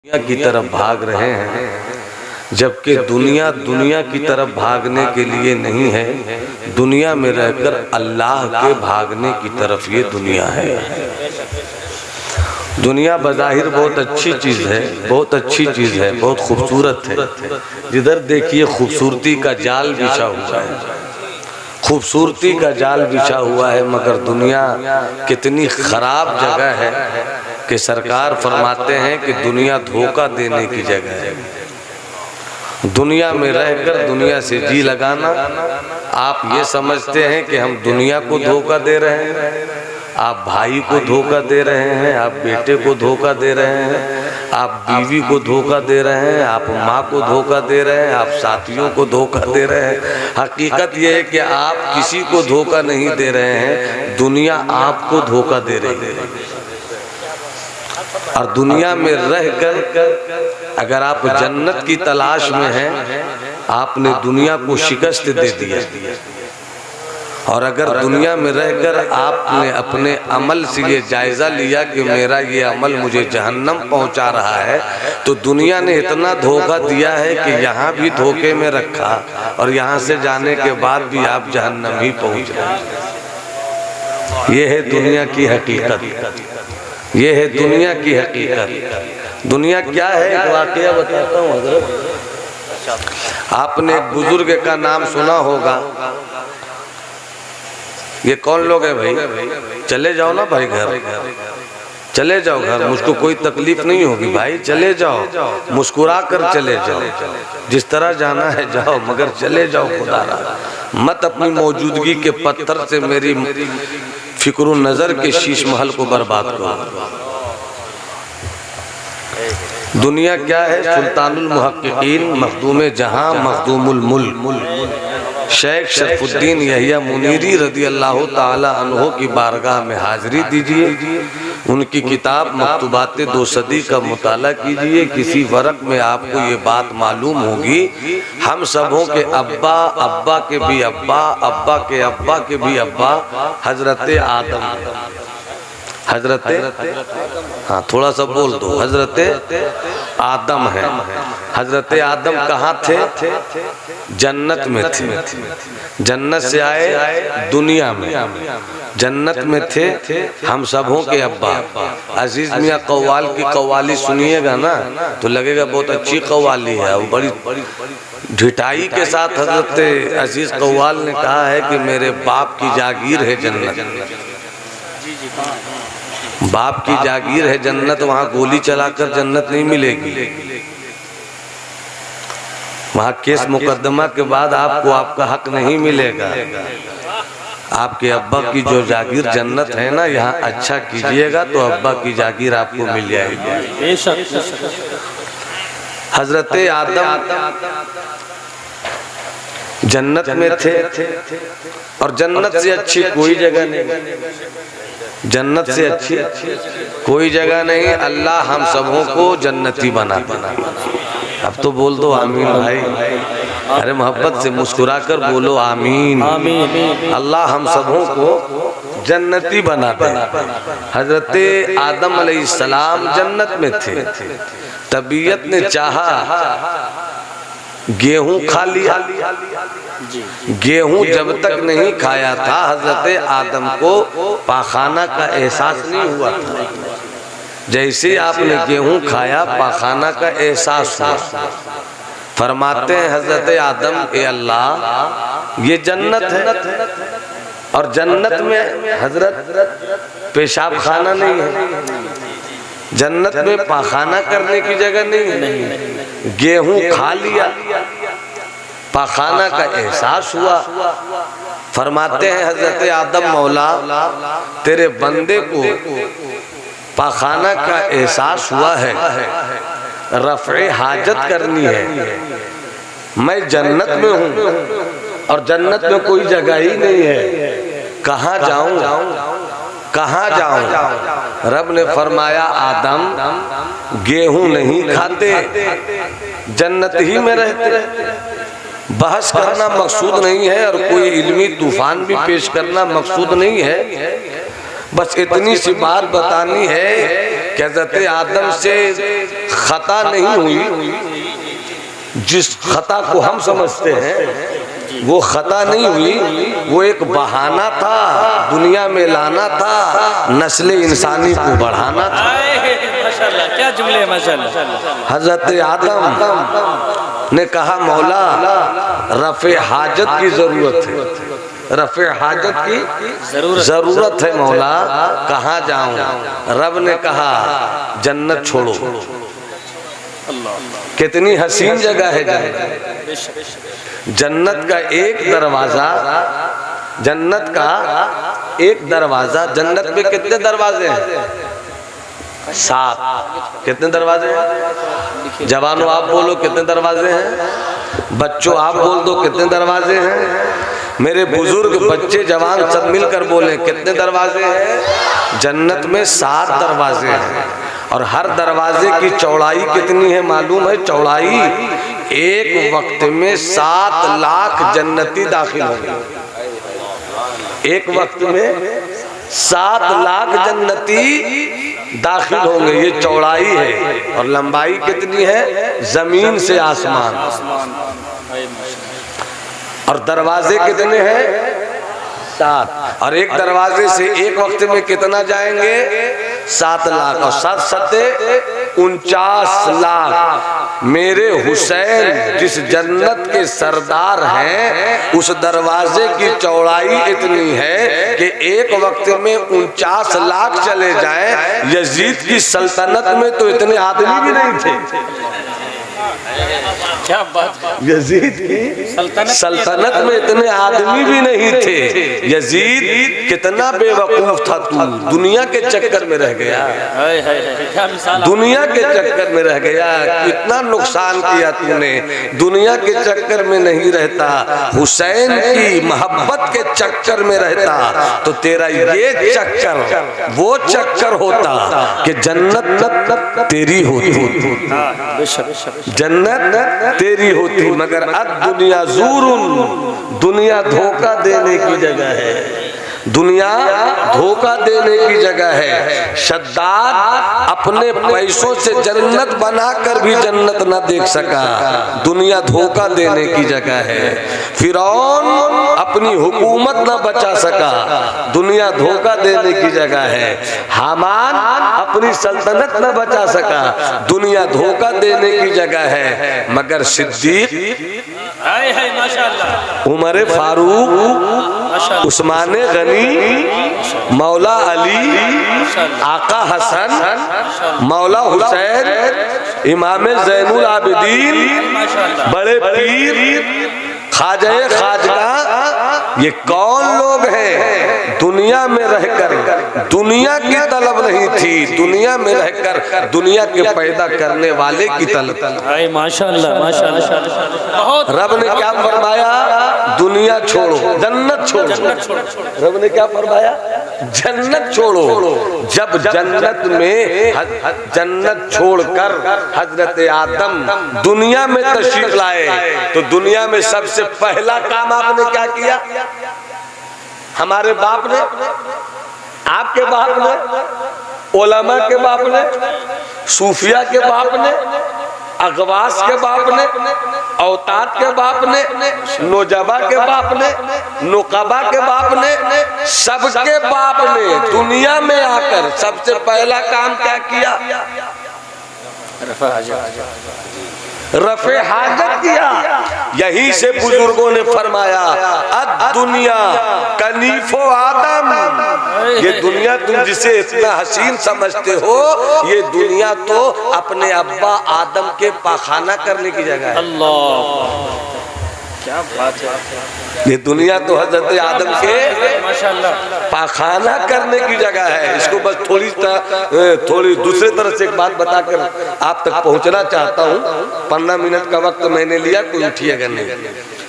दुनिया की तरफ भाग रहे हैं, जबकि दुनिया दुनिया की तरफ भागने के लिए नहीं है, दुनिया में रहकर अल्लाह के भागने की तरफ ये दुनिया है। दुनिया बज़ाहिर बहुत अच्छी चीज़ है, बहुत अच्छी चीज़ है, बहुत खूबसूरत है। जिधर देखिए खूबसूरती का जाल बिछा हुआ है, खूबसूरती का जाल बिछा हुआ है, मगर दुनिया कितनी खराब जगह है कि सरकार फरमाते हैं कि दुनिया धोखा देने की जगह है। दुनिया में रहकर दुनिया से जी लगाना, आप ये समझते हैं कि हम दुनिया को धोखा दे रहे हैं, आप भाई को धोखा दे रहे हैं, आप बेटे को धोखा दे रहे हैं, आप बीवी को धोखा दे रहे हैं, आप माँ को धोखा दे रहे हैं, आप साथियों को धोखा दे रहे हैं। हकीकत यह है कि आप किसी को धोखा नहीं दे रहे हैं, दुनिया आपको धोखा दे रही है। और दुनिया में रहकर अगर आप जन्नत की तलाश में हैं, आपने दुनिया को शिकस्त दे दिया। और अगर दुनिया में रहकर आपने अपने अमल से ये जायज़ा लिया कि मेरा ये अमल मुझे जहन्नम पहुंचा रहा है, तो दुनिया ने इतना धोखा दिया है कि यहाँ भी धोखे में रखा और यहाँ से जाने के बाद भी आप जहन्नम ही पहुँच रहे। ये है दुनिया की हकीकत, ये है दुनिया की हकीकत। दुनिया क्या है, एक वाकया बताता हूँ हज़रत। आपने एक बुजुर्ग का नाम सुना होगा। ये कौन लोग हैं भाई? चले जाओ ना भाई, घर चले जाओ, घर मुझको कोई तकलीफ नहीं होगी भाई, चले जाओ, मुस्कुरा कर चले जाओ, जिस तरह जाना है जाओ, मगर चले जाओ खुदा मत अपनी मौजूदगी के पत्थर से मेरी फिक्र नज़र के शीश महल को बर्बाद करो। दुनिया क्या है? सुल्तानुल मुहक्किकीन, मखदूम जहां, मखदूमुल मुल्क शेख शरफुद्दीन यहिया मुनीरी रदी अल्लाह ताला अन्हो की बारगाह में हाजिरी दीजिए। उनकी किताब मकतूबात दो सदी का मुताला कीजिए। किसी वरक में आपको ये बात मालूम होगी, हम सबों के अब्बा, अब्बा के भी अब्बा, अब्बा के अब्बा के भी अब्बा हजरत आदम, हजरत, हाँ थोड़ा सा बोल दो, हजरत आदम है। हजरत आदम कहाँ थे? जन्नत में थे। जन्नत से आए दुनिया में, जन्नत में थे। हम सबों के अब्बा। अजीज मियाँ कव्वाल की कव्वाली सुनिएगा ना तो लगेगा बहुत अच्छी कव्वाली है। वो बड़ी ढिठाई के साथ हजरत अजीज कव्वाल ने कहा है कि मेरे बाप की जागीर है जन्नत, बाप की जागीर है जन्नत, वहाँ गोली चलाकर जन्नत नहीं मिलेगी। वहाँ केस मुकदमा के बाद आपको आपका हक नहीं मिलेगा। आपके अब्बा की जो जागीर जन्नत है ना, यहाँ अच्छा कीजिएगा तो अब्बा की जागीर आपको मिल जाएगी। हजरत आदम जन्नत में थे और जन्नत से अच्छी कोई जगह नहीं, जन्नत से अच्छी कोई जगह नहीं। अल्लाह हम सबों को जन्नती बना देना। अब तो बोल दो आमीन भाई, अरे मोहब्बत से मुस्कुरा कर बोलो आमीन। अल्लाह हम सबों को जन्नती बना दे। हजरत आदम अलैहिस्सलाम जन्नत में थे, तबीयत ने चाहा गेहूं खा लिया। गेहूं जब तक नहीं खाया था हजरत आदम को पाखाना का एहसास नहीं हुआ था। जैसे आपने गेहूं खाया पाखाना का एहसास हुआ। फरमाते हैं हजरत आदम, ए अल्लाह ये जन्नत है और जन्नत में हजरत पेशाब खाना नहीं है, जन्नत में पाखाना करने की जगह नहीं है। गेहूं खा लिया, पाखाना का एहसास हुआ। फरमाते हैं हजरत आदम, मौला तेरे बंदे को पाखाना का एहसास हुआ है, रफ़े हाजत करनी है। मैं जन्नत में हूँ और जन्नत में कोई जगह ही नहीं है, कहाँ जाऊँ, कहाँ जाऊँ? रब ने फरमाया, आदम गेहूं नहीं खाते, जन्नत ही में रहते। बहस करना मकसूद नहीं है और कोई इल्मी तूफान भी पेश करना मकसूद नहीं है। बस इतनी सी बात बतानी है कि हज़रत आदम से खता नहीं हुई, जिस खता को हम समझते हैं वो खता नहीं हुई, वो एक बहाना था, दुनिया में लाना था, नस्ल इंसानी को बढ़ाना था। माशाल्लाह, क्या जुमले माशाल्लाह। हजरत आदम ने कहा मौला रफ़े हाजत की जरूरत है, रफ़े हाजत की जरूरत है मौला, कहाँ जाऊं? रब ने कहा जन्नत छोड़ो। कितनी हसीन जगह है जन्नत। जन्नत का एक दरवाजा, जन्नत का एक दरवाजा, जन्नत में कितने दरवाजे हैं? 7। कितने दरवाजे हैं? जवानों आप बोलो कितने दरवाजे हैं? बच्चों आप बोल दो कितने दरवाजे हैं? मेरे बुजुर्ग बच्चे जवान सब मिलकर बोले कितने दरवाजे हैं? जन्नत में 7 दरवाजे हैं और हर दरवाजे की चौड़ाई कितनी है मालूम है? चौड़ाई एक वक्त में 7 लाख जन्नती दाखिल होंगे। एक वक्त में 7 लाख जन्नती दाखिल होंगे, ये चौड़ाई है। और लंबाई कितनी है? जमीन से आसमान। और दरवाजे कितने हैं? 7। और एक दरवाजे से एक वक्त में कितना जाएंगे? 7 लाख। और 7 सत्ते 49 लाख। मेरे हुसैन जिस जन्नत के सरदार हैं, उस दरवाजे की चौड़ाई इतनी है कि एक वक्त में 49 लाख चले जाएं। यजीद की सल्तनत में तो इतने आदमी भी नहीं थे। क्या बात, यजीद की सल्तनत में इतने आदमी भी नहीं थे। यजीद कितना बेवकूफ था, तू दुनिया के चक्कर में रह गया, दुनिया के चक्कर में रह गया। कितना नुकसान किया तूने, दुनिया के चक्कर में नहीं रहता, हुसैन की मोहब्बत के चक्कर में रहता तो तेरा ये चक्कर वो चक्कर होता कि जन्नत तेरी होती, जन्नत तेरी होती। मगर अब दुनिया ज़ूरुन, दुनिया धोखा देने की जगह है, दुनिया धोखा देने की जगह है। शद्दाद अपने पैसों से जन्नत बनाकर भी जन्नत न देख सका, दुनिया धोखा देने की जगह है। फिरौन अपनी हुकूमत न बचा सका, दुनिया धोखा देने की जगह है। हामान अपनी सल्तनत न बचा सका, दुनिया धोखा देने की जगह है। मगर सिद्दीक, उमर फारूक, उस्मान गनी, मौला अली, आका हसन, मौला हुसैन, इमाम ज़ैनुल आबिदीन, बड़े पीर ख्वाजा खाजगा, ये कौन लोग हैं? दुनिया में रहकर दुनिया की तलब नहीं थी, दुनिया में रहकर दुनिया के पैदा करने वाले की तलब। माशाअल्लाह माशाअल्लाह। रब ने क्या फरमाया? दुनिया छोड़ो, जन्नत छोड़ो। रब ने क्या फरमाया? जन्नत छोड़ो। जब जन्नत में जन्नत छोड़कर हजरत आदम दुनिया में तशरीफ लाए तो दुनिया में सबसे पहला काम आपने क्या किया? हमारे बाप ने, आपके बाप ने, उलमा के बाप ने, सूफिया के बाप ने, अगवास के बाप ने, औताद के बाप ने, नोजबा के बाप ने, नुकबा के बाप ने, सबके बाप ने दुनिया में आकर सबसे पहला काम क्या किया? रफ़े हाजत किया। यहीं से बुजुर्गों ने फरमाया अद दुनिया कनीफो आदम, ये दुनिया तुम जिसे इतना हसीन समझते हो, ये दुनिया तो अपने अब्बा आदम के पाखाना करने की जगह है। अल्लाह, क्या बात है। ये दुनिया तो हजरत आदम के पाखाना करने की जगह है। इसको बस थोड़ी दूसरे तरह से एक बात बताकर आप तक पहुंचना चाहता हूँ। 15 मिनट का वक्त मैंने लिया, कोई उठिएगा नहीं,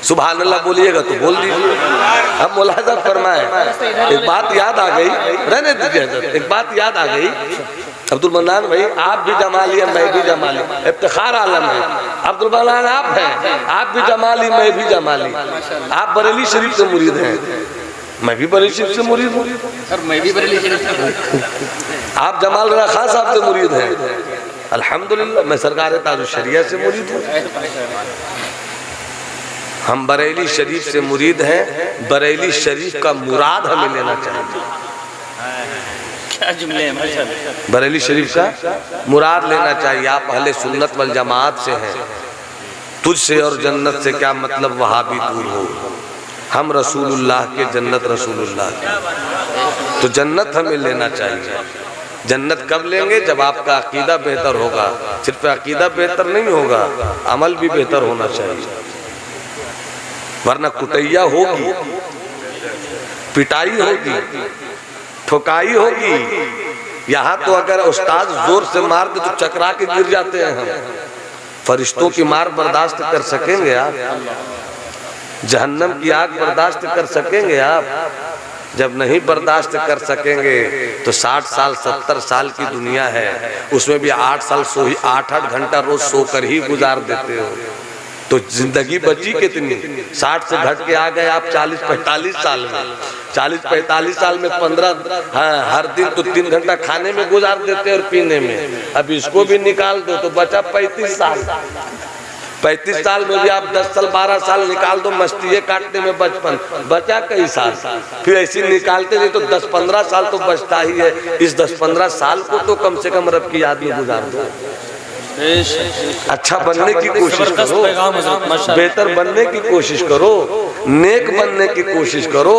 सुभान अल्लाह बोलिएगा तो बोल दीजिए। अब मुलाहिजा फरमाए, एक बात याद आ गई, रहने दीजिए हजरत, एक बात याद आ गई। अब्दुल मन्नान भाई आप भी जमाली, मैं भी जमाली, इफ्तिखार आलम है। अब्दुल मन्नान आप हैं, आप भी जमाली, मैं भी जमाली। आप बरेली शरीफ से मुरीद हैं, मैं भी बरेली शरीफ से मुरीद हूँ, और मैं भी बरेली शरीफ से। आप जमाल रज़ा खान साहब से मुरीद हैं, अल्हम्दुलिल्लाह। मैं सरकार ताजुल शरिया से मुरीद हूँ। हम बरेली शरीफ से मुरीद हैं। बरेली शरीफ का मुराद हमें लेना चाहिए। क्या जुमले हैं माशाल्लाह। बरेली शरीफ का मुराद लेना चाहिए। आप अहले सुन्नत वल जमात से हैं, तुझसे और जन्नत से क्या मतलब वहाँ भी दूर हो। हम रसूलुल्लाह के, जन्नत रसूलुल्लाह की, तो जन्नत हमें लेना चाहिए। जन्नत कब लेंगे? जब आपका अकीदा बेहतर होगा। सिर्फ अकीदा बेहतर नहीं होगा, अमल भी बेहतर होना चाहिए, वरना कुटैया होगी, पिटाई होगी, ठुकाई होगी। यहाँ तो अगर उस्ताद जोर से मार दे तो चकरा के गिर जाते हैं हम। फरिश्तों की मार बर्दाश्त कर सकेंगे आप? जहन्नम की आग बर्दाश्त कर सकेंगे आप? जब नहीं बर्दाश्त कर सकेंगे तो 60 साल 70 साल की दुनिया है, उसमें भी 8 साल 8-8 घंटा रोज सोकर ही गुजार देते हो, तो जिंदगी बची कितनी? 60 से घट के आ गए आप 40-45 साल में। 40-45 साल में 15, हाँ, हर दिन तो 3 घंटा खाने में गुजार देते और पीने में। अब इसको भी निकाल दो तो बचा 35 साल। 35 साल में भी आप 10 साल 12 साल निकाल दो मस्ती काटने में, बचपन बचा कई साल। फिर ऐसे निकालते नहीं तो 10-15 साल तो बचता ही है। इस 10-15 साल को तो कम से कम रब की याद में गुजार दो। अच्छा बनने की कोशिश करो, बेहतर बनने की कोशिश करो, नेक बनने की कोशिश करो।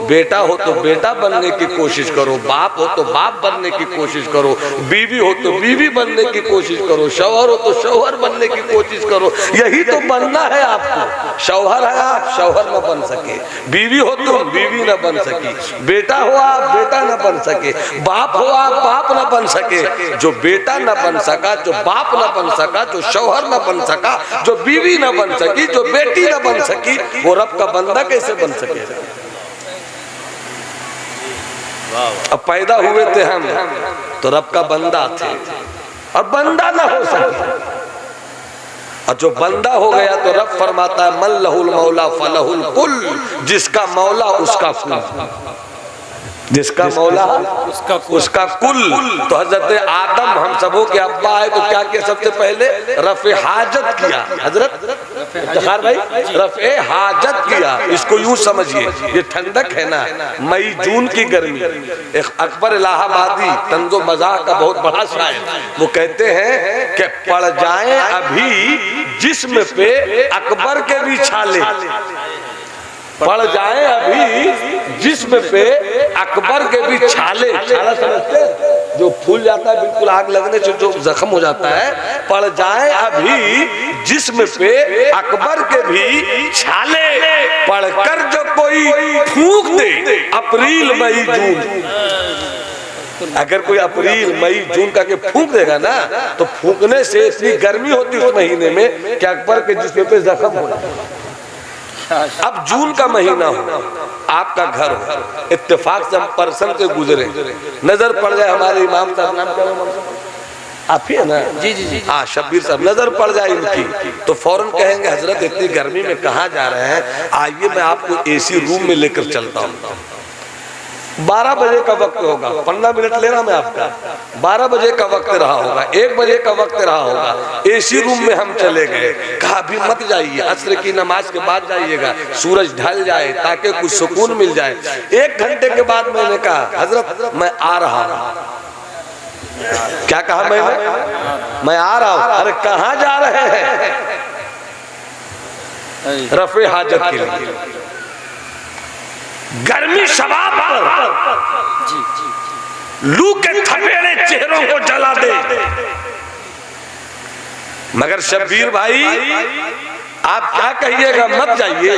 बेटा हो तो बेटा बनने की कोशिश करो, बाप हो तो बाप बनने की कोशिश करो, बीवी हो तो बीवी बनने की कोशिश करो, शौहर हो तो शौहर बनने की कोशिश करो। यही तो बनना है आपको। शौहर है आप, शौहर न बन सके। बीवी हो तो बीवी न बन सकी। बेटा हो आप, बेटा न बन सके। बाप हो आप, बाप न बन सके। जो बेटा न बन सका, जो बाप न बन सका, जो शौहर न बन सका, जो बीवी न बन सकी, जो बेटी न बन सकी, वो रब का बंदा कैसे बन सकेगा? अब पैदा हुए थे हम तो रब का बंदा थे, और बंदा ना हो सके। और जो बंदा हो गया तो रब फरमाता है मन लहुल मौला फलहुल कुल, जिसका मौला उसका कुल, जिसका मौला उसका कुल। तो हजरत आदम हम सबों के अब्बा है, तो क्या किया? सबसे पहले रफ़े हाजत किया। हजरत भाई रफ़े हाजत किया। इसको यूं समझिए, ये ठंडक है ना, मई जून की गर्मी। एक अकबर इलाहाबादी तंजो मज़ाह का बहुत बड़ा शायर, वो कहते हैं कि पड़ जाए अभी जिस्म पे अकबर के भी छाले, पड़ जाए अभी जिस्म पे अकबर के भी छाले। छाला समझते हैं? जो फूल जाता है बिल्कुल आग लगने से जो जख्म हो जाता है। पड़ जाए अभी जिस्म पे अकबर के भी छाले, पढ़कर जो कोई फूंक दे अप्रैल मई जून। अगर कोई अप्रैल मई जून का के फूंक देगा ना, तो फूंकने से इतनी गर्मी होती उस महीने में कि अकबर के जिस्म पे जख्म हो जाता है। अब जून का महीना हो, आपका घर हो, इत्तेफाक से हम पर्सन से गुजरे, नजर पड़ जाए हमारे इमाम साहब, नाम क्या है आप ही है ना? जी जी जी, हाँ शब्बीर साहब, नजर पड़ जाए इनकी तो फौरन कहेंगे हजरत इतनी गर्मी में कहाँ जा रहे हैं, आइए मैं आपको एसी रूम में लेकर चलता हूँ। 12 बजे का वक्त होगा, 15 मिनट ले रहा मैं आपका। 12 बजे का वक्त रहा होगा, 1 बजे का वक्त रहा होगा। एसी रूम में हम चले गए। कहा अभी मत जाइए, अस्र की नमाज के बाद जाइएगा, सूरज ढल जाए ताकि कुछ सुकून मिल जाए। 1 घंटे के बाद मैंने कहा हजरत मैं आ रहा हूँ। क्या कहा मैंने? मैं आ रहा हूँ। अरे कहाँ जा रहे हैं? रफ़े हाजत के लिए। गर्मी शबाब पर लू के थपेड़े चेहरों को जला दे। मगर शब्बीर भाई आप क्या कहिएगा? मत जाइए।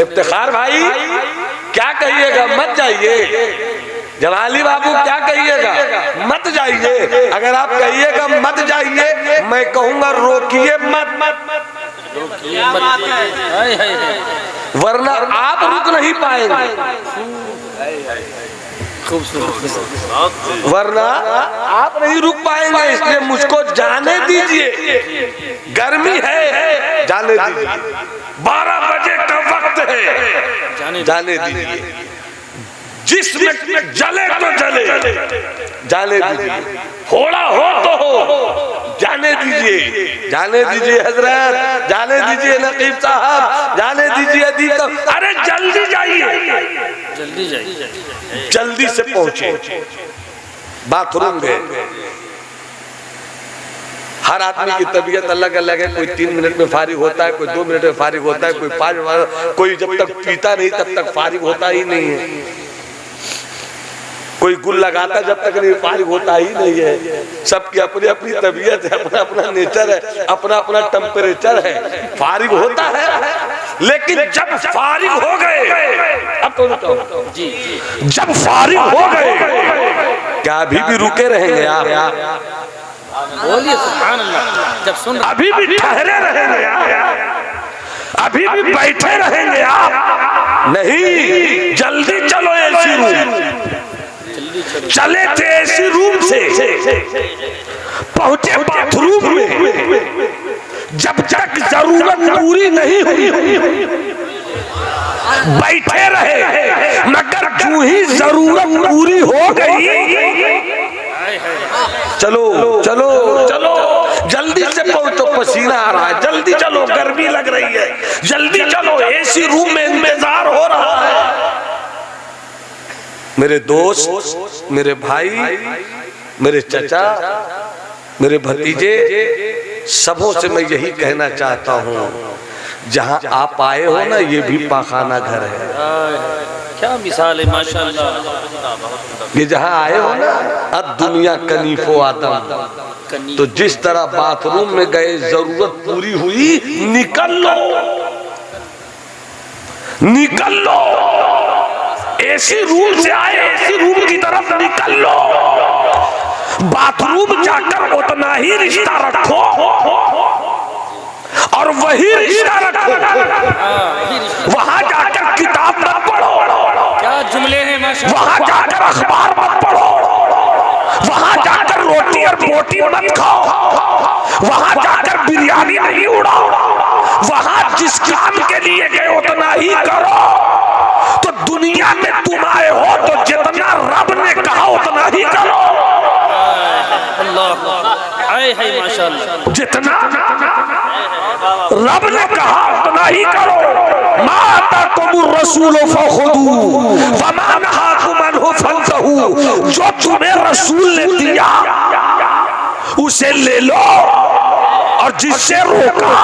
इफ्तिखार भाई क्या कहिएगा? मत जाइए। जमाली बाबू क्या कहिएगा? मत जाइए। अगर आप कहिएगा मत जाइए, मैं कहूंगा रोकिए मत, वरना आप रुक नहीं पाएंगे, वरना आप नहीं रुक पाएंगे। इसलिए मुझको जाने दीजिए, गर्मी है, जाने दीजिए। 12 बजे का वक्त है, जाने दीजिए। जिसमें जले तो जले, जाने दीजिए, थोड़ा हो तो हो, जाने दीजिए, जाने दीजिए हजरत, जाने दीजिए नकीब साहब, जाने दीजिए अदीब साहब। अरे जल्दी जाइए, जल्दी जाइए, जल्दी से पहुंचे। बाथरूम गए। हर आदमी की तबीयत अलग अलग है, कोई 3 मिनट में फारिग होता है, कोई 2 मिनट में फारिग होता है, कोई 5 मिनट, कोई जब तक पीता नहीं तब तक फारिग होता ही नहीं है, कोई गुल लगाता जब तक नहीं फारिग होता ही नहीं है। सबकी अपनी अपनी तबीयत है, अपना अपना नेचर है, अपना अपना टेम्परेचर है, फारिग होता है। लेकिन जब फारिग हो गए, अब तो बताओ जी, जब फारिग हो गए, क्या अभी भी रुके रहेंगे आप? बोलिए सुभान अल्लाह। जब सुन अभी भी ठहरे रहेंगे आप? अभी भी बैठे रहेंगे आप? नहीं, जल्दी चलो एसी रूम। चले थे एसी रूम से, पहुंचे बाथरूम में। जब तक जरूरत पूरी नहीं हुई बैठे रहे, मगर जो ही जरूरत पूरी हो गई, चलो चलो चलो, जल्दी से पहुंचो, पसीना आ रहा है, जल्दी चलो, गर्मी लग रही है, जल्दी चलो, एसी रूम में इंतजार हो रहा है। मेरे दोस्त, मेरे भाई, मेरे चचा, मेरे भतीजे, सबों से मैं यही कहना चाहता हूँ, जहाँ आप आए हो ना, ये भी पाखाना घर है। क्या मिसाल है माशाअल्लाह। ये जहाँ आए हो ना, अब दुनिया कनीफो आदम, तो जिस तरह बाथरूम में गए, जरूरत पूरी हुई, निकल लो, निकल लो, एसी रूम से आए, एसी रूम की तरफ निकल लो। बाथरूम जाकर उतना ही रिश्ता रखो और वही रिश्ता रखो, वहां जाकर किताब न पढ़ो, क्या जुमले हैं माशाअल्लाह। वहां जाकर अखबार मत पढ़ो, वहां जाकर रोटी और बोटी मत खाओ, वहां जाकर बिरयानी नहीं उड़ाओ, वहां जिस काम के लिए गए उतना ही करो। तो दुनिया में तुम आए हो तो जितना रब ने कहा उतना ही करो। अल्लाह आए है माशाअल्लाह। जितना रब ने कहा उतना ही करो। मा आताकुमुर रसूल फखुदू वमा नहाकुम अन्हु फंतहू। जो तुम्हें रसूल ने दिया उसे ले लो और जिससे रोका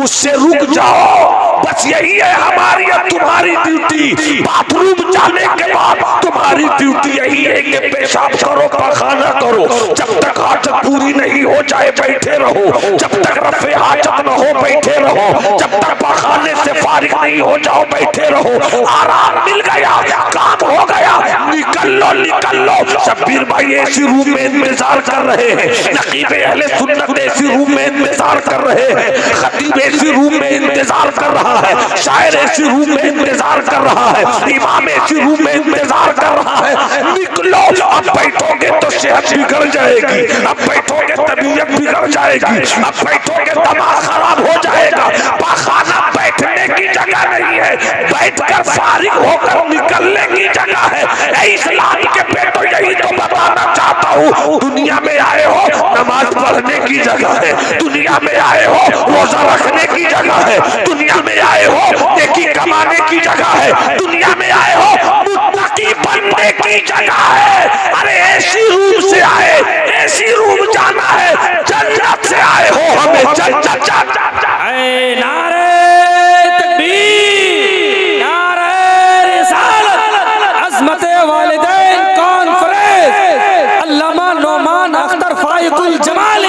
उससे रुक जाओ। बस यही है हमारी और तुम्हारी ड्यूटी। बाथरूम जाने के बाद तुम्हारी ड्यूटी यही है कि पेशाब करो, पखाना करो। जब तक हाजत पूरी नहीं हो जाए बैठे रहो, जब तक रफे हाजत न हो बैठे रहो, जब तक पखाने से फारिग नहीं हो जाओ बैठे रहो। आराम मिल गया, काम हो गया, निकल लो, निकल लो। शब्बीर भाई एसी रूम में इंतजार कर रहे हैं, नकीब अहले सुन्नत एसी रूम में इंतजार कर रहे हैं, खतीब एसी रूम में इंतजार कर रहा है, शायर ऐसी रूम में इंतजार कर रहा है, इमाम ऐसी रूम में इंतजार कर रहा है। निकलो, अब बैठोगे तो सेहत बिगड़ जाएगी, अब बैठोगे तबीयत बिगड़ जाएगी, अब बैठोगे दिमाग खराब हो जाएगा। पखाना बैठने की जगह नहीं है, बैठकर फारिग होकर निकलने की जगह है। इस्लाम के बेटो यही तो बताना चाहता हूँ। दुनिया में आए हो नमाज पढ़ने की जगह है, दुनिया में आए हो रोजा रखने की जगह है, दुनिया में आए हो नेकी कमाने की जगह है, दुनिया में आए हो मुत्तकी बनने की जगह है। अरे ऐसी रूम से आए, ऐसी रूम जाना है, जन्नत से आए हो, हमें जन्नत जाना है। नारे तकबीर, नारे रिसालत, अज़मत वालिदैन कॉन्फ्रेंस, अल्लामा नौमान अख्तर फाइकुल जमाली।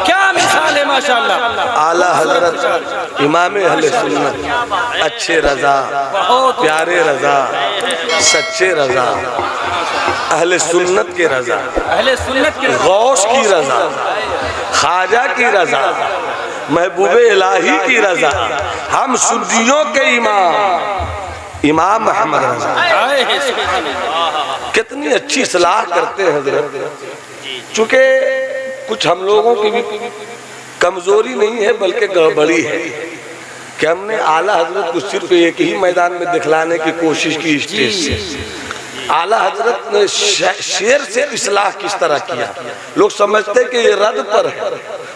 क्या मिसाल है माशाअल्लाह। आला हजरत इमाम अहले सुन्नत, अच्छे रजा, प्यारे रजा, सच्चे रजा, अहले सुन्नत के रजा, अहले सुन्नत के गौस की रजा, ख्वाजा की रजा, महबूबे इलाही की रजा, हम सुन्नियों के इमाम इमाम अहमद रजा कितनी अच्छी सलाह करते हैं हजरत। चूंकि कुछ हम लोगों की भी कमजोरी नहीं है बल्कि गड़बड़ी है कि हमने आला हजरत को सिर्फ एक ही मैदान में दिखलाने की कोशिश की स्टेज से। आला हजरत ने शेर से इस्लाह किस तरह किया। लोग समझते कि ये रद पर है,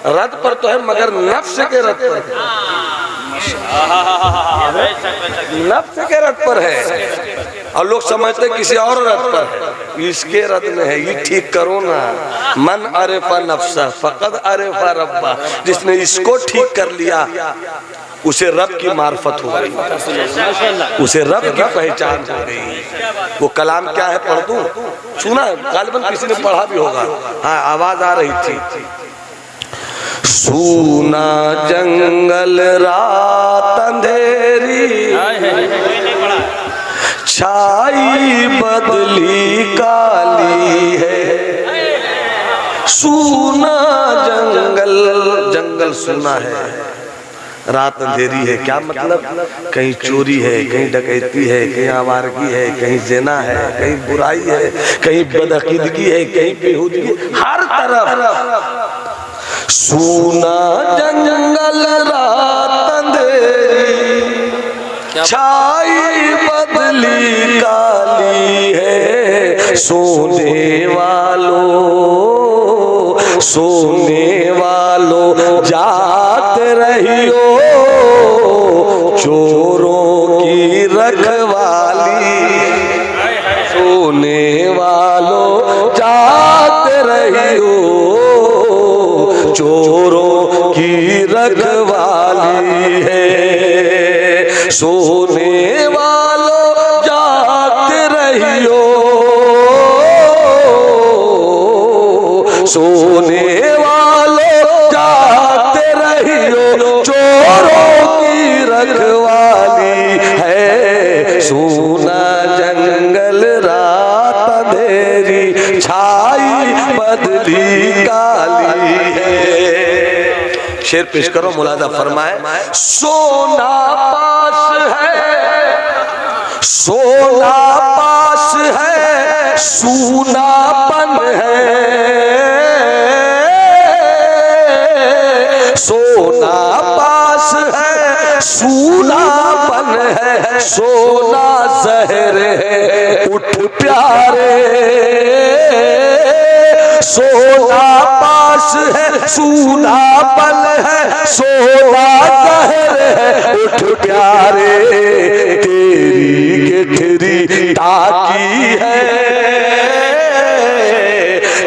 रद पर तो है मगर नफ्स के रद पर है, नफ्स के रद पर है। और लोग समझते किसी और रद पर है, इसके रद में है। ये ठीक करो ना, मन अरेफा नफ्सा फकद अरेफा रब्बा। जिसने इसको ठीक कर लिया उसे रब की मार्फत हो गई, उसे रब की पहचान हो गई। वो कलाम क्या है पढ़ दूं? सुना गालिबन किसी ने पढ़ा भी होगा। हाँ आवाज आ रही थी। सूना जंगल रात अंधेरी छाई बदली काली है। सूना जंगल, जंगल सुना है, रात अंधेरी है। क्या मतलब? कहीं चोरी है, कहीं डकैती है, कहीं आवारगी है, कहीं ज़िना है, कहीं बुराई है, कहीं बदअकीदगी है, कहीं बेहूदगी, हर तरफ। सूना जंगल रात अंधेरी छाई बदली काली है। सोने वालों जात रहियो चोरों की रखवाली। सोने वालों जात रहियो चोरों की रखवाली है। सोने वालों जात रहियो, सोने वालों जाते रहियो चोरों की रखवाली है। सोना जंगल रात अंधेरी छाई बदली काली है। शेर पेश करो, मुलाजा फरमाए। सोना पास है, सोना पास है, सूनापन है। सोना पास है, सूनापन है, सोना जहर है उठ प्यारे। सोना पास है, सूनापन है, सोना जहर है उठ प्यारे। तेरी गेठरी ताकी है,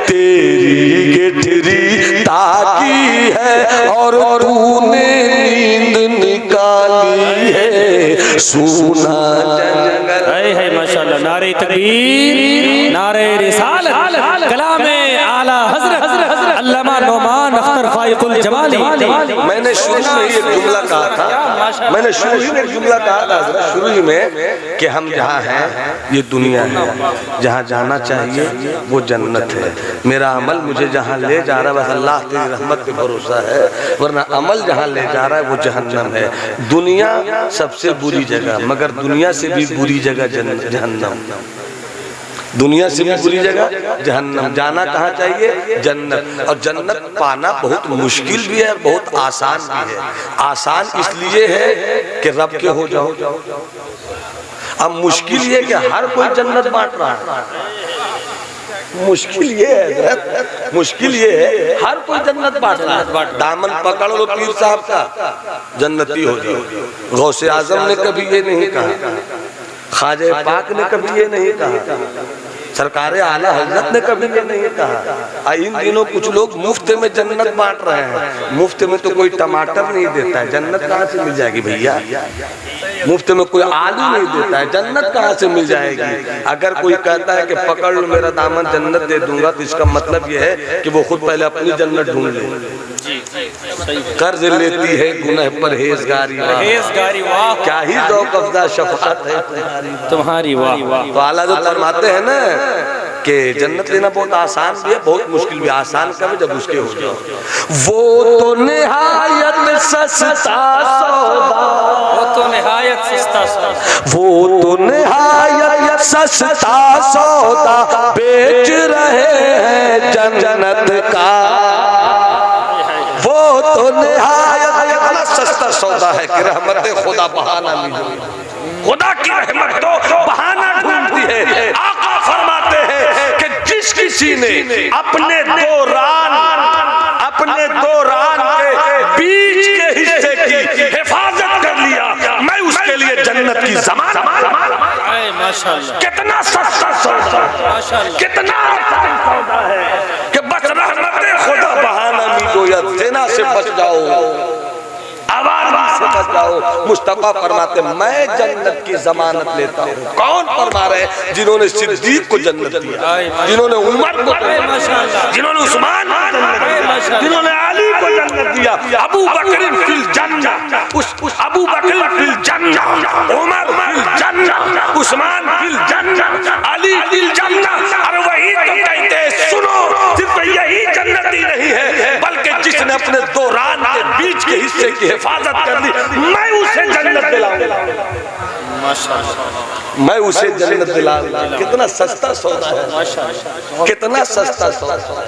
तेरी गेठरी ताकी है और तूने नींद निकाली है। सूना जंगल है। माशाअल्लाह, नारे तकबीर, नारे रिसालत, कलामे आला हजरत अल्लामा नौमान अख्तर फाइकुल जमाली। मैंने शुरू में ये जुमला कहा था, मैंने शुरू ही में जुमला कहा था शुरू ही में कि हम जहाँ हैं ये दुनिया है, जहाँ जाना चाहिए वो जन्नत है। मेरा अमल मुझे जहाँ ले जा रहा है बस अल्लाह की रहमत पे भरोसा है, वरना अमल जहाँ ले जा रहा है वो जहन्नम है। दुनिया सबसे बुरी जगह, मगर दुनिया से भी बुरी जगह जहन्नम। दुनिया से भी बुरी जगह जहन्नम। जाना कहाँ चाहिए? जन्नत। और जन्नत पाना बहुत मुश्किल भी है, बहुत आसान भी है। आसान इसलिए है कि रब के हो जाओ। अब मुश्किल ये कि हर कोई जन्नत बांट रहा है। मुश्किल ये है, मुश्किल ये है हर कोई जन्नत बांट रहा है। दामन पकड़ लो पीर साहब का, जन्नती हो जाओ। गौसे आजम ने कभी ये नहीं कहा, ख्वाजा पाक ने कभी ये नहीं कहा, सरकारे आला हजरत ने कभी ये नहीं कहा। इन दिनों कुछ लोग मुफ्त में जन्नत बांट रहे हैं। मुफ्त में तो कोई टमाटर नहीं देता है, जन्नत कहाँ से मिल जाएगी भैया? मुफ्त में कोई आलू नहीं देता है, जन्नत कहाँ से मिल जाएगी? अगर कोई कहता है कि पकड़ लो मेरा दामन जन्नत दे दूंगा, तो इसका मतलब यह है कि वो खुद पहले अपनी जन्नत ढूंढ ले। कर्ज लेती है गुनह परहेजगारी, क्या ही ज़ौक़ अफ़ज़ा शफ़क़त है तुम्हारी। वाह। तो आला जो फरमाते हैं ना कि जन्नत लेना बहुत आसान भी है, बहुत मुश्किल भी। आसान कब? जब उसके हो जाओ। वो तो निहायत सस्ता सौदा, वो तो निहायत सस्ता सौदा, वो तो निहायत सस्ता सौदा बेच रहे हैं जन्नत का। वो तो निहायत सस्ता सौदा है कि रहमत खुदा बहाना नहीं, खुदा की रहमत तो बहाना ढूंढती है। आका फरमाते हैं कि जिस किसी ने अपने दो रान के बीच के हिस्से की हिफाजत कर लिया, मैं उसके लिए जन्नत की ज़मानत। माशाअल्लाह, कितना सस्ता सौदा, कितना आसान सौदा है कि बस रहमत खुदा बहाना नहीं दो या देना से बच जाओ, आवाज़ से बच जाओ। मुस्तफा फरमाते मैं जन्नत की जमानत लेता हूँ। कौन फरमा रहे? जिन्होंने सिद्दीक को जन्नत दिया, जिन्होंने उमर को, जिन्होंने उस्मान को जन्नत दिया, जिन्होंने अली को जन्नत दिया। अबू बकर फिल जन्नत, अबू बकर फिल जन्नत, उमर फिल जन्नत, उस्मान फिल जन्नत, अली फिल जन्नत। अरे वही तो कहते हैं, सुनो, सिर्फ यही जन्नत ही नहीं है, बल्कि जिसने अपने दो रान के बीच के हिस्से की हिफाजत कर ली, मैं उसे जन्नत दिलाऊंगा, मैं उसे जन्नत दिलाऊंगा। कितना सस्ता सौदा है, कितना सस्ता सौदा।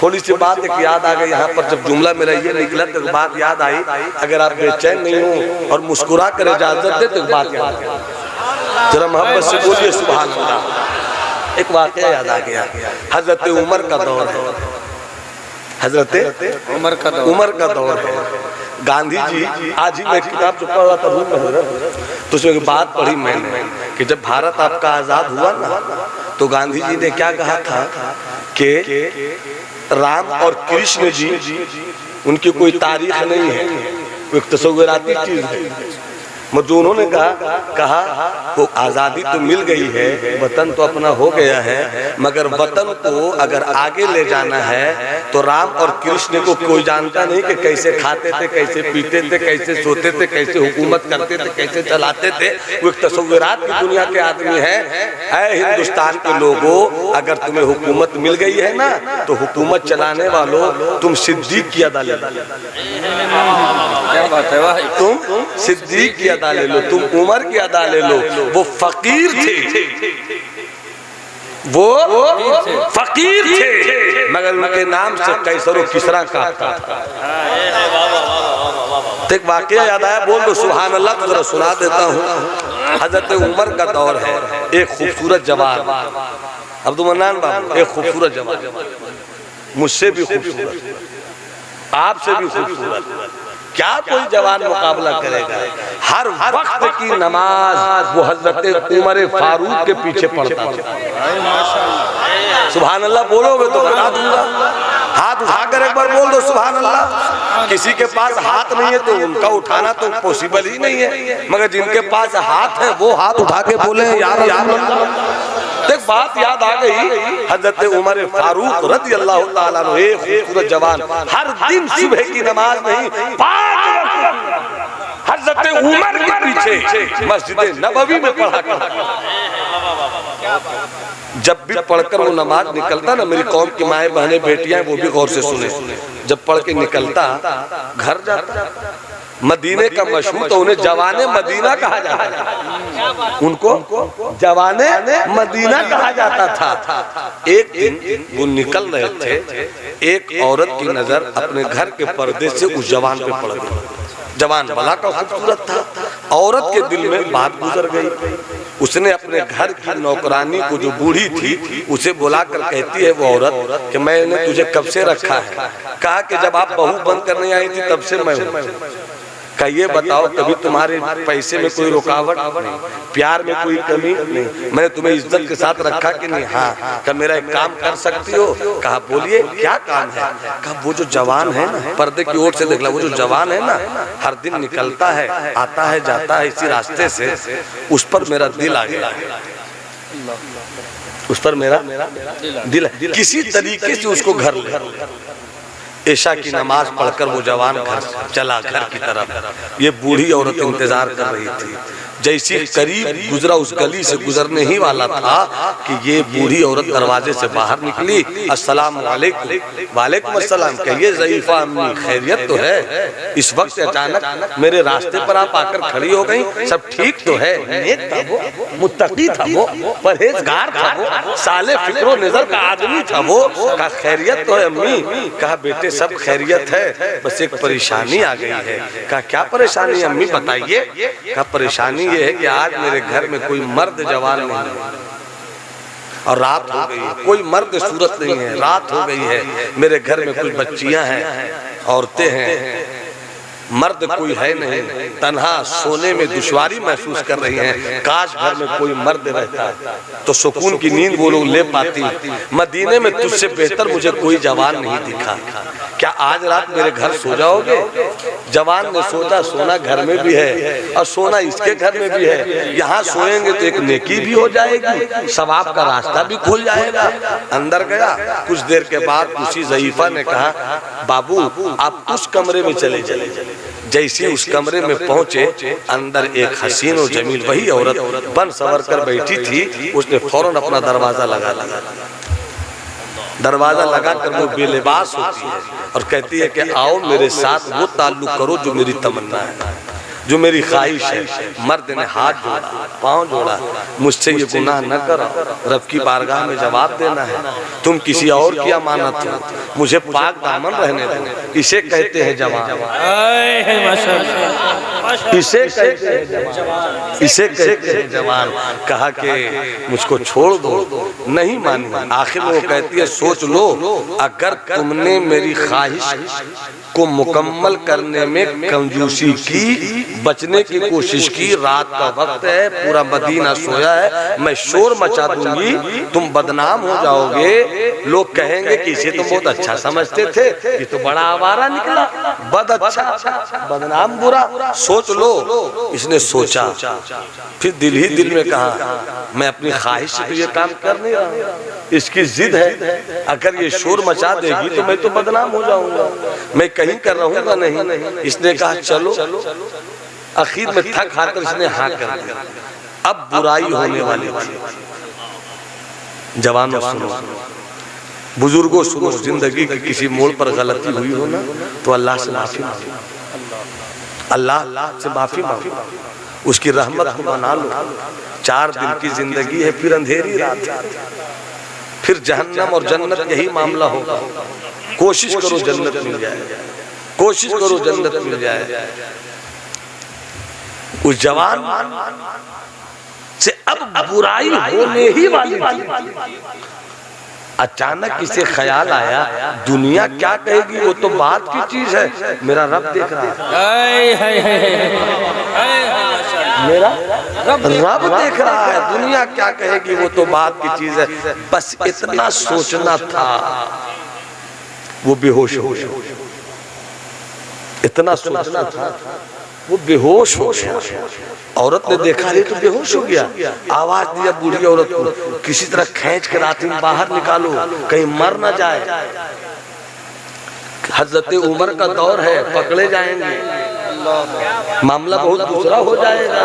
थोड़ी सी बात एक याद आ गई यहाँ पर, जब जुमला मेरा ये निकला तो बात याद आई। अगर आप बेचैन नहीं हो और मुस्कुरा कर इजाजत दे तो बात याद आ, जरा मोहब्बत से बोलिए सुभान अल्लाह। एक वाकया याद आ गया, हजरत उमर का दौर है, हजरत उमर का दौर है। गांधी जी, आज ही मैं किताब जो पढ़ रहा था रूम में, तो उसमें एक बात पढ़ी मैंने कि जब भारत आपका आजाद हुआ ना, तो गांधी जी ने क्या कहा था कि राम और कृष्ण जी उनकी कोई तारीख नहीं है, वो एक तस्वीराती चीज है। मतलब उन्होंने कहा वो आज़ादी तो मिल गई है, वतन तो अपना हो गया है, मगर वतन को अगर आगे ले जाना है तो राम और कृष्ण को कोई जानता नहीं कि कैसे खाते थे, कैसे पीते थे, कैसे सोते थे, कैसे हुकूमत करते थे, कैसे चलाते थे। वो एक तस्वीरात की दुनिया के आदमी है। ऐ हिंदुस्तान के लोगों, अगर तुम्हें हुकूमत मिल गई है ना, तो हुकूमत चलाने वालों तुम सिद्दीक की अदा ले लो। क्या बात है भाई, तुम सिद्दीक की अदा ले लो, तुम उमर की अदा ले लो। वो फकीर थे, वो फकीर थे, मगर उनके नाम से कैसर किसरा काटता था। तो एक वाकया याद आया, बोल दो सुभान अल्लाह, तो जरा सुना देता हूँ। हजरत उमर का दौर है, एक खूबसूरत जवान, अब्दुल मन्नान बाबू, एक खूबसूरत जवान, मुझसे भी खूबसूरत, आपसे भी खूबसूरत, क्या कोई जवान मुकाबला करेगा? हर वक्त की नमाज वो हजरत उमर फारूक के पीछे पढ़ता था। सुभान अल्लाह बोलोगे तो बता दूंगा। हाथ उठाकर एक बार बोल दो सुभान अल्लाह। किसी के पास हाथ नहीं है तो उनका उठाना तो पॉसिबल ही नहीं है, मगर जिनके पास हाथ है वो हाथ उठा के बोले यार यार। एक बात याद आ गई, हजरत उमर फारूक रज़ी अल्लाह ताला अन्हु, एक खूबसूरत जवान, हर दिन सुबह की नमाज नहीं, 5 वक्त हजरत उमर के पीछे मस्जिद नबवी में पढ़ा करता। जब भी पढ़कर वो नमाज निकलता ना, मेरी कौम की माएँ बहनें बेटियां वो भी गौर से सुने, जब पढ़ के निकलता घर जाता, मदीने का मशहूर, तो उन्हें जवाने मदीना कहा जाता था, उनको जवाने मदीना कहा जाता था। एक दिन वो निकल रहे थे, एक औरत की नजर अपने घर के पर्दे से उस जवान पे पड़ गई। जवान भला का खूबसूरत था, औरत के दिल में बात गुजर गई। उसने अपने घर की नौकरानी को, जो बूढ़ी थी, उसे बुलाकर कहती है वो औरत कि मैंने तुझे कब से रखा है? कहा कि जब आप बहू बन कर नहीं आई थी तब से मैं हूँ। का ये बताओ कभी तुम्हारे पैसे में कोई रुकावट नहीं, प्यार में कोई कमी नहीं, मैंने तुम्हें इज्जत के साथ रखा कि नहीं? हाँ। क्या मेरा एक काम कर सकती हो? कहा बोलिए क्या काम है? कहा वो जो जवान है ना, पर्दे की ओर से देख ला, वो जो जवान है ना, हर दिन निकलता है, आता है, जाता है इसी रास्ते से, उस पर मेरा दिल आ गया, उस पर मेरा दिल है, किसी तरीके से उसको घर ले। ईशा की नमाज पढ़कर वो जवान घर चला, घर की तरफ। ये बूढ़ी औरत इंतजार कर रही थी। जैसी करीब गुजरा उस गली से गुजरने ही वाला था कि ये बूढ़ी औरत दरवाजे से बाहर निकली। अस्सलाम वालेकुम। वालेकुम अस्सलाम। कहिए ज़ईफ़ा अम्मी, खैरियत तो है? इस वक्त अचानक मेरे रास्ते पर आप आकर खड़ी हो गई, सब ठीक तो है? नेक था वो, मुत्तकी था वो, परहेजगार था वो, साले फिक्रो नजर का आदमी था वो। कहा खैरियत तो है अम्मी? कहा बेटे सब खैरियत है, बस एक परेशानी आ गई है। कहा क्या परेशानी अम्मी बताइए? कहा परेशानी ये है कि आज मेरे घर में कोई मर्द जवान नहीं है और रात हो गई है, कोई मर्द सूरत नहीं है, रात हो गई है, मेरे घर में कुछ बच्चियां हैं, औरतें हैं, मर्द कोई है नहीं, तन्हा सोने में दुश्वारी महसूस कर रही हैं। काश घर में कोई मर्द रहता तो सुकून की नींद वो लोग ले पाती। मदीने में तुझसे बेहतर मुझे कोई जवान नहीं दिखा, क्या आज रात मेरे घर सो जाओगे? जवान ने सोचा सोना घर में भी है और सोना इसके घर में भी है, यहाँ सोएंगे तो एक नेकी भी हो जाएगी, सवाब का रास्ता भी खुल जाएगा। अंदर गया, कुछ देर के बाद उसी ज़ईफ़ा ने कहा बाबू आप उस कमरे में चले चले। जैसे उस कमरे में पहुंचे, अंदर एक हसीन और जमील वही औरत बन सवर कर बैठी थी। उसने फौरन अपना दरवाजा लगा दरवाजा लगाकर वो बेलिबास होती है और कहती है कि आओ मेरे साथ वो ताल्लुक करो जो मेरी तमन्ना है, जो मेरी ख्वाहिश है। मर्द ने हाथ जोड़ा, पाँव जोड़ा, मुझसे ये गुनाह न करो, रब की बारगाह में जवाब देना है, तुम किसी और की अमानत हो, मुझे पाक दामन रहने दो। इसे कहते हैं जवान, इसे कहते हैं जवान, इसे कहते हैं जवान। कहा कि मुझको छोड़ दो, नहीं मानी। आखिर में वो कहती है सोच लो, अगर तुमने मेरी ख्वाहिश को मुकम्मल करने में कंजूसी की, बचने की कोशिश की, रात का वक्त है, पूरा मदीना सोया है, मैं शोर मचा दूंगी, तुम बदनाम हो जाओगे, लोग कहेंगे कि इसे तुम बहुत अच्छा समझते थे, ये तो बड़ा आवारा निकला, बद अच्छा बदनाम बुरा, सोच लो। इसने सोचा, फिर दिल ही दिल में कहा मैं अपनी ख्वाहिश से ये काम कर नहीं रहा, इसकी जिद है, अगर ये शोर मचा देगी तो मैं तो बदनाम हो जाऊंगा, मैं कहीं कर रहूंगा नहीं। इसने कहा चलो। आखिर में थक हार इसने हाँ कर दिया। अब बुराई होने वाली थी। जवानों सुनो, बुजुर्गों सुनो, जिंदगी की किसी मोड़ पर गलती हुई हो ना तो अल्लाह से माफी मांगो, अल्लाह से माफी मांगो, उसकी रहमत को मना लो। 4 दिन की जिंदगी है, फिर अंधेरी रात है, फिर जहन्नम और जन्नत यही मामला होगा। कोशिश करो जन्नत मिल जाए, कोशिश करो जन्नत मिल जाए। उस जवान से अब बुराई होने ही वाली थी। अचानक इसे ख्याल आया दुनिया क्या कहेगी, वो तो बात की चीज है, मेरा रब देख रहा है, मेरा रब देख रहा है, दुनिया क्या कहेगी वो तो बात की चीज है। बस इतना सोचना था, वो बेहोश हो गया। इतना सोचना था, वो बेहोश हो गया। औरत ने देखा ये तो बेहोश हो गया, आवाज दिया बूढ़ी औरत को, किसी तरह खींच कर रात्रि में बाहर निकालो, कहीं मर ना जाए। हजरत उमर का दौर है, पकड़े जाएंगे, मामला बहुत दूसरा हो जाएगा,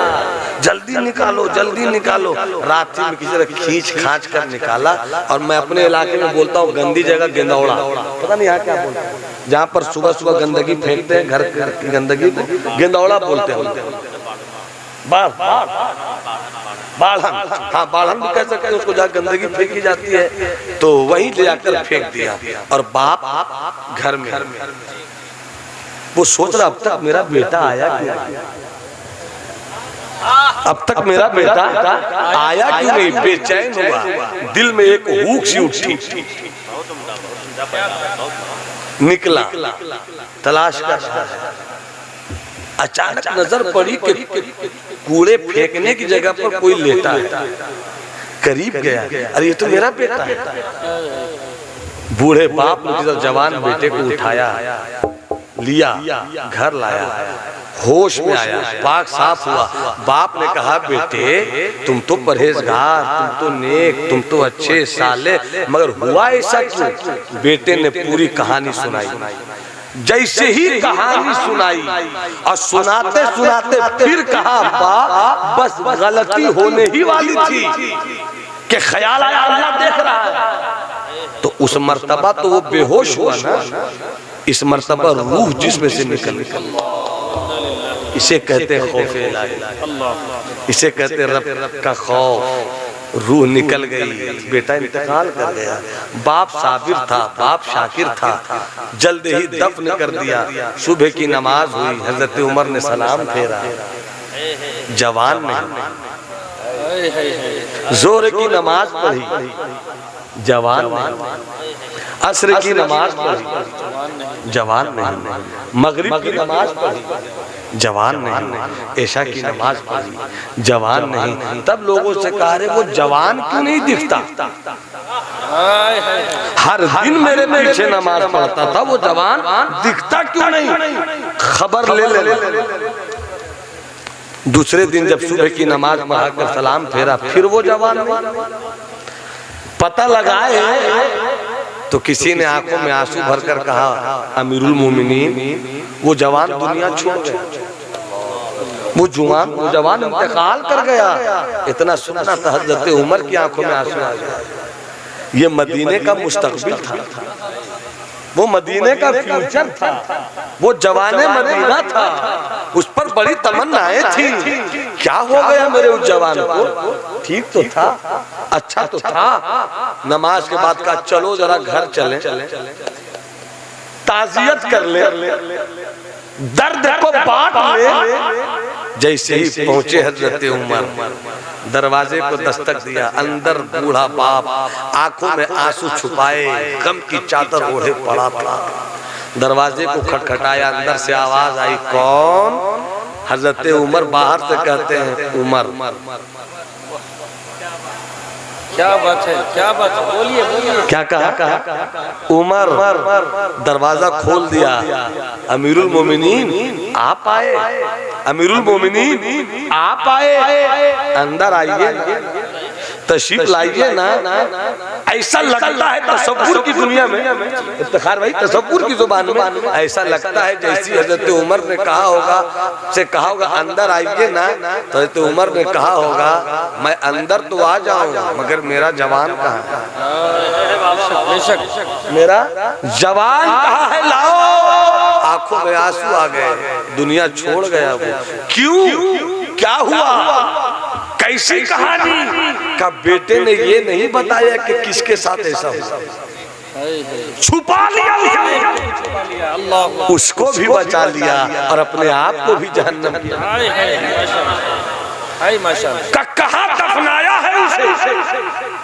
जल्दी निकालो, जल्दी निकालो। रात्रि में किसी तरह खींच खांच कर निकाला। और मैं अपने इलाके में बोलता हूँ गंदी जगह गेंदौड़ा, पता नहीं यहाँ क्या बोलते हैं, जहाँ पर सुबह सुबह गंदगी फेंकते हैं, घर की गंदगी को गेंदौड़ा बोलते हैं। बाढ़न, हाँ बाढ़न भी कह सकते हैं उसको, जहाँ गंदगी फेंकी जाती है तो वहीं ले जाकर फेंक दिया। और बाप घर में, वो सोच रहा अब तक मेरा बेटा आया क्यों, अब तक मेरा बेटा आया क्यों नहीं, बेचैन हुआ, दिल में एक हुक सी उठी, निकला तलाश कर रहा है। अचानक नजर पड़ी कि कूड़े फेंकने की जगह पर कोई लेटा है। करीब गया, अरे ये तो मेरा बेटा है। बूढ़े बाप ने जवान बेटे को उठाया, लिया, घर लाया, होश में आया, पाक साफ हुआ। बाप ने कहा बेटे तुम तो परहेजगार, तुम तो नेक, तुम तो अच्छे साले, मगर हुआ ऐसा क्यों? बेटे ने पूरी कहानी सुनाई। जैसे ही कहानी सुनाई और सुनाते सुनाते फिर कहा बा बस गलती होने ही वाली थी कि ख्याल आया अल्लाह देख रहा है। तो उस मर्तबा तो वो बेहोश हुआ ना, इस मर्तबा रूह जिस्म से निकल इसे कहते हैं खौफे इलाही, इसे कहते रब का खौफ। रूह निकल गई, बेटा इंतकाल कर गया। बाप साबिर था, बाप शाकिर था, जल्द ही दफन कर दिया। सुबह की नमाज हुई, हजरत उमर ने सलाम फेरा, जवान नहीं। जोर की नमाज पढ़ी, जवान नहीं। असर की नमाज पढ़ी, जवान नहीं। मगरिब की नमाज पढ़ी, जवान नहीं। ऐशा की नमाज पढ़ी, जवान नहीं। तब लोगों से कहा रे वो जवान क्यों नहीं दिखता? हर दिन मेरे पीछे नमाज पढ़ता था, वो जवान दिखता क्यों नहीं? खबर ले। दूसरे दिन जब सुबह की नमाज पढ़ाकर सलाम फेरा, फिर वो जवान नहीं। पता लगाए तो किसी ने आंखों में आंसू भरकर कहा अमीरुल मोमिनीन वो जवान दुनिया छोड़ गया, वो जवान इंतकाल कर गया। इतना सुनना था, हजरत उमर की आंखों में आंसू आ गए। ये मदीने का मुस्तकबिल था, वो मदीने का फ्यूचर था, वो जवाने मदीना था, उस पर बड़ी तमन्नाएं थी। क्या हो गया मेरे उस जवान को? ठीक तो था, अच्छा तो था। नमाज के बाद का चलो जरा घर चले, ताजियत कर ले, दर्द को बांट ले। जैसे ही पहुंचे हजरत उमर, दरवाजे को दस्तक दिया। अंदर बूढ़ा बाप आंखों में आंसू छुपाए गम की चादर ओढ़े पड़ा था। दरवाजे को खटखटाया, अंदर से आवाज आई, कौन? हजरत उमर बाहर से कहते हैं उमर। क्या बात है, क्या बात है, बोलिए बोलिए। क्या कहा? उमर। दरवाजा खोल दिया। अमीरुल मोमिनीन आप आए, अमीरुल मोमिनीन आप आए, अंदर आइए, तशरीफ लाइए ना। ऐसा लगता है तसव्वुर की दुनिया में, इफ्तिखार भाई तसव्वुर की जुबान में ऐसा लगता है जैसी हजरत उमर ने कहा होगा अंदर आइए ना, तो हजरत उमर ने कहा होगा मैं अंदर तो आ जाऊंगा मगर मेरा जवान कहाँ है? मेरा जवान कहाँ है? लाओ। आंखों में आंसू आ गए, दुनिया छोड़ गया वो। क्यों? क्या हुआ? कैसी कहानी? का बेटे ने ये नहीं बताया कि किसके साथ ऐसा हुआ, छुपा लिया, उसको भी बचा लिया और अपने आप को भी जहन्नम दिया। कहाँ दफनाया है उसे?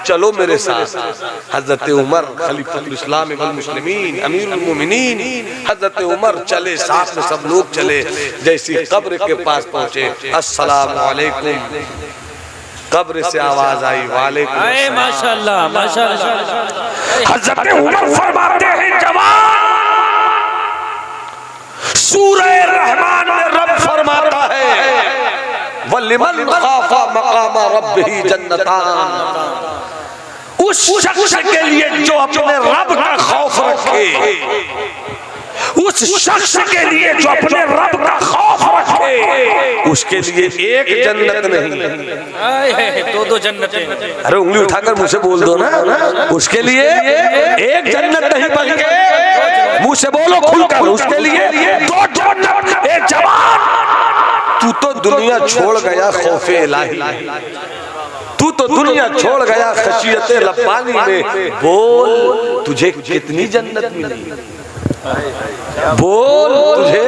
चलो मेरे साथ। हजरत उमर खलीफतुल इस्लाम वल मुस्लिमीन अमीरुल मोमिनीन हजरत उमर चले, साथ में सब लोग चले। जैसी कब्र के पास पहुंचे, अस्सलाम वालेकुम। कब्र से आवाज आई, वालेकुम। माशाअल्लाह माशाअल्लाह। हजरत उमर फरमाते हैं जवान, सूरह रहमान में रब फरमाता है वलिमन खाफा मकाम रब्बिही जन्नतान। उस शख्स के लिए जो अपने रब का खौफ रखे, उस शख्स के लिए जो अपने रब का खौफ रखे, उसके लिए एक जन्नत नहीं, दो जन्नतें। अरे उंगली उठाकर मुझसे बोल दो ना, उसके लिए एक जन्नत नहीं बल्कि मुंह से बोलो खुलकर, उसके लिए दो जन्नत। एक जवान, तू तो दुनिया छोड़ गया खौफे इलाही, तू तो दुनिया छोड़ गया खशियत रब्बानी में। बोल तुझे कितनी जन्नत मिली, बोल तुझे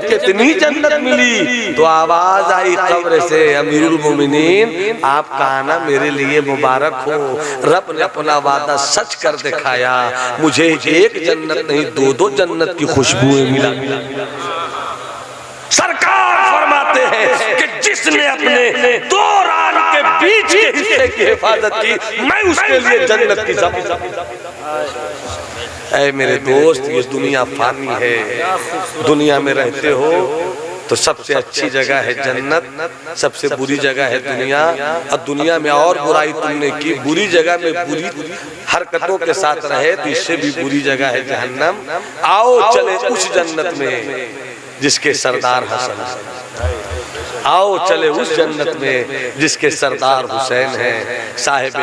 कितनी जन्नत मिली। तो आवाज आई कब्र से, अमीरुल मोमिनीन आपका आना मेरे लिए मुबारक हो। रब ने अपना वादा सच कर दिखाया, मुझे एक जन्नत नहीं दो जन्नत की खुशबुएं मिला। सरकार फरमाते हैं कि जिसने अपने दो रान के बीच के हिस्से की हिफाजत की, मैं उसके लिए जन्नत की ऐ मेरे दोस्त, ये दुनिया फानी है, दुनिया में रहते हो तो सबसे अच्छी जगह है जन्नत, सबसे बुरी जगह है दुनिया। और दुनिया में और बुराई तुमने की, बुरी जगह में बुरी हरकतों के साथ रहे तो इससे भी बुरी जगह है जहन्नम। आओ चले उस जन्नत में जिसके सरदार हसन, आओ चले उस जन्नत में जिसके सरदार हुसैन हैं, साहिब